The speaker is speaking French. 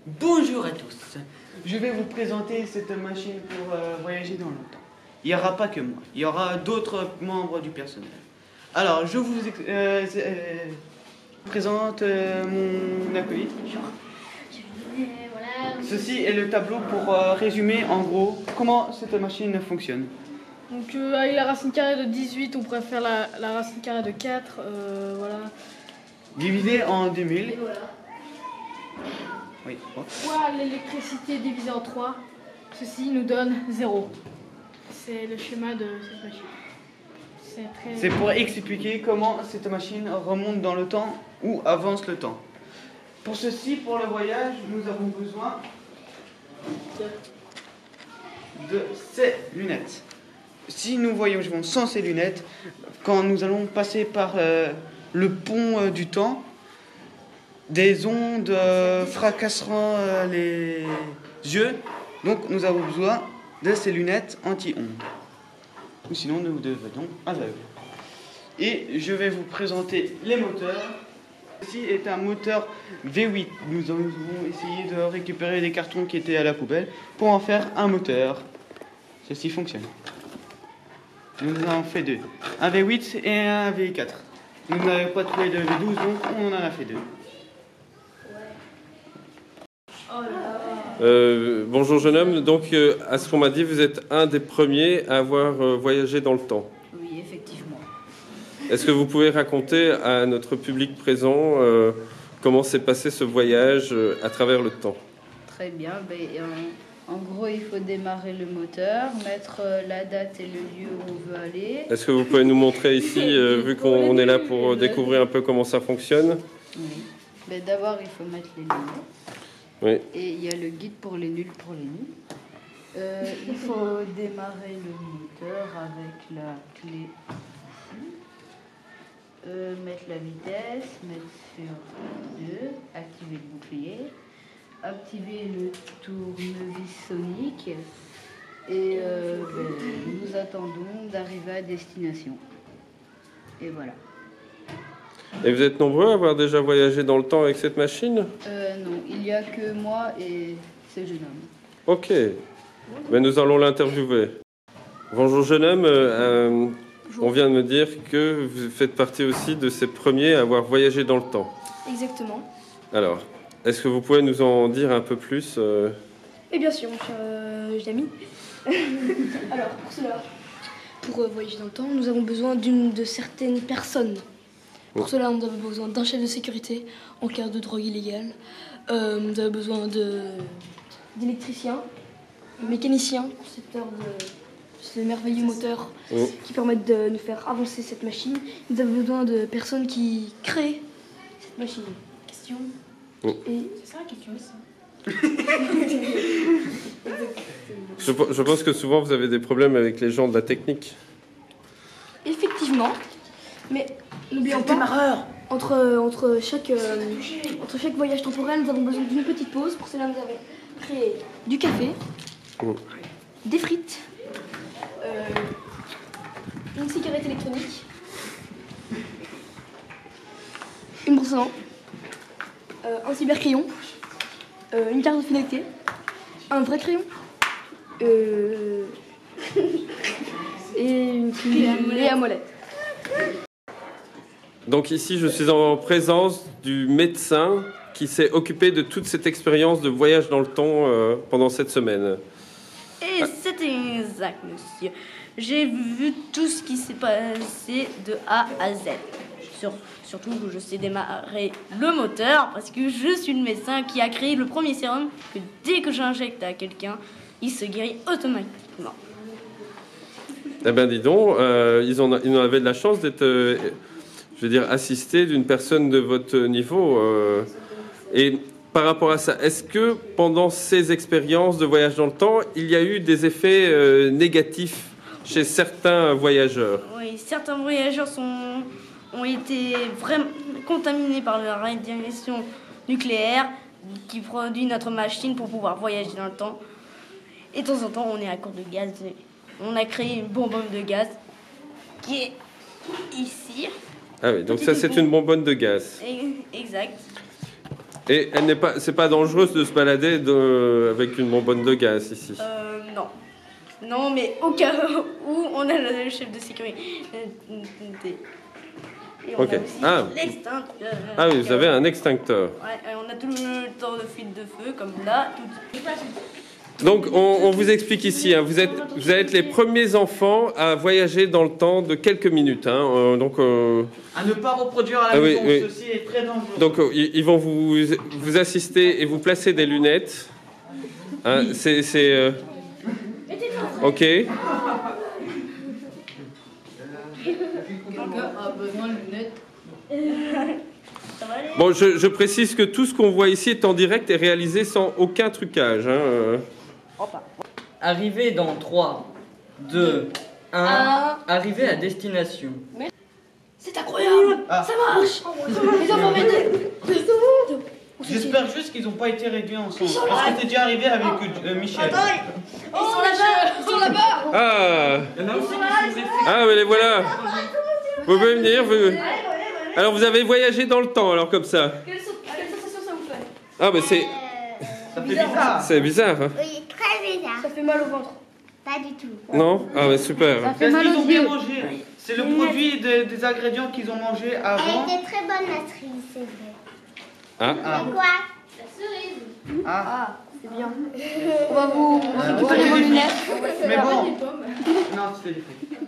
Bonjour à tous. Je vais vous présenter cette machine pour voyager dans le temps. Il n'y aura pas que moi, il y aura d'autres membres du personnel. Alors, je vous présente mon acolyte. Voilà. Ceci est le tableau pour résumer en gros comment cette machine fonctionne. Donc avec la racine carrée de 18, on pourrait faire la racine carrée de 4, voilà. Divisé en 2000. Et voilà. Oui. Pourquoi l'électricité divisée en 3, ceci nous donne 0. C'est le schéma de cette machine. C'est pour expliquer comment cette machine remonte dans le temps ou avance le temps. Pour ceci, pour le voyage, nous avons besoin de ces lunettes. Si nous voyageons sans ces lunettes, quand nous allons passer par le pont du temps, des ondes fracasseront les yeux. Donc nous avons besoin de ces lunettes anti-ondes. Ou sinon nous devenons aveugles. Et je vais vous présenter les moteurs. Ceci est un moteur V8. Nous avons essayé de récupérer des cartons qui étaient à la poubelle pour en faire un moteur. Ceci fonctionne. Nous en avons fait deux. Un V8 et un V4. Nous n'avons pas trouvé de V12, donc on en a fait deux. Bonjour jeune homme, donc à ce qu'on m'a dit, vous êtes un des premiers à avoir voyagé dans le temps. Oui, effectivement. Est-ce que vous pouvez raconter à notre public présent comment s'est passé ce voyage à travers le temps? Très bien. En gros, il faut démarrer le moteur, mettre la date et le lieu où on veut aller. Est-ce que vous pouvez nous montrer ici, vu qu'on est là pour découvrir un peu comment ça fonctionne? Oui. D'abord, il faut mettre les lunettes. Oui. Et il y a le guide pour les nuls pour les nuls. Il faut démarrer le moteur avec la clé ici. Mettre la vitesse, mettre sur 2, activer le bouclier, activer le tournevis sonique et nous attendons d'arriver à destination. Et voilà. Et vous êtes nombreux à avoir déjà voyagé dans le temps avec cette machine? Non, il n'y a que moi et ce jeune homme. Ok, mais nous allons l'interviewer. Bonjour jeune homme, on vient de me dire que vous faites partie aussi de ces premiers à avoir voyagé dans le temps. Exactement. Alors, est-ce que vous pouvez nous en dire un peu plus Et bien sûr, mon cher Jamy. Alors, pour cela, pour voyager dans le temps, nous avons besoin de certaines personnes. Pour cela, nous avons besoin d'un chef de sécurité en cas de drogue illégale. Nous avons besoin d'électriciens, mécaniciens pour cette heure de ce merveilleux moteur qui permettent de nous faire avancer cette machine. Nous avons besoin de personnes qui créent cette machine. Question. C'est ça la question. Je pense que souvent vous avez des problèmes avec les gens de la technique. Effectivement, mais n'oublions pas, entre chaque voyage temporel, nous avons besoin d'une petite pause. Pour cela, nous avons créé du café, des frites, une cigarette électronique, une brosse à dents, un cybercrayon, une carte de fidélité, un vrai crayon, et une clé à molette. Donc ici, je suis en présence du médecin qui s'est occupé de toute cette expérience de voyage dans le temps pendant cette semaine. Et c'est exact, monsieur. J'ai vu tout ce qui s'est passé de A à Z. Surtout que je sais démarrer le moteur parce que je suis le médecin qui a créé le premier sérum que dès que j'injecte à quelqu'un, il se guérit automatiquement. Eh bien, dis donc, ils en avaient de la chance d'être, assistés d'une personne de votre niveau. Et par rapport à ça, est-ce que pendant ces expériences de voyage dans le temps, il y a eu des effets négatifs chez certains voyageurs? Oui, certains voyageurs ont été vraiment contaminés par la radiation nucléaire qui produit notre machine pour pouvoir voyager dans le temps. Et de temps en temps, on est à court de gaz. On a créé une bonbonne de gaz qui est ici. Ah oui, donc ça c'est une bonbonne de gaz. Exact. Et c'est pas dangereux de se balader avec une bonbonne de gaz ici. Non. Non, mais au cas où on a le chef de sécurité. Et on Ok. a aussi Ah. l'extincteur. Ah oui, vous avez un extincteur. Ouais, et on a tout le temps de fuite de feu, comme là. Donc, on vous explique ici, hein, vous êtes les premiers enfants à voyager dans le temps de quelques minutes. Hein, À ne pas reproduire à la maison, ceci est très dangereux. Donc, ils vont vous assister et vous placer des lunettes. Hein, ok. Quelqu'un a besoin de lunettes. Bon, je précise que tout ce qu'on voit ici est en direct et réalisé sans aucun trucage. Hein. Arrivé dans 3, 2, 1, arrivé à destination. C'est incroyable. Ça marche. Les enfants m'aider. J'espère juste qu'ils n'ont pas été réduits ensemble. Parce que t'es déjà arrivé avec Michel. Ils sont là-bas. Ah, mais les voilà. Vous pouvez venir. Alors, vous avez voyagé dans le temps, alors comme ça. Quelle sensation ça vous fait? Ah, mais Ça fait bizarre. c'est bizarre. Hein. Oui, très bizarre. Ça fait mal au ventre. Pas du tout. Non? Ah, mais super. Ça fait Est-ce mal qu'ils aux ont bien yeux. mangé? C'est le produit des ingrédients qu'ils ont mangé Elle avant. était très bonne la cerise, c'est vrai. Ah. Ah. Et quoi? Ah. C'est bien. On va vous récupérer vos lunettes. Mais bon. Non, c'était des frites.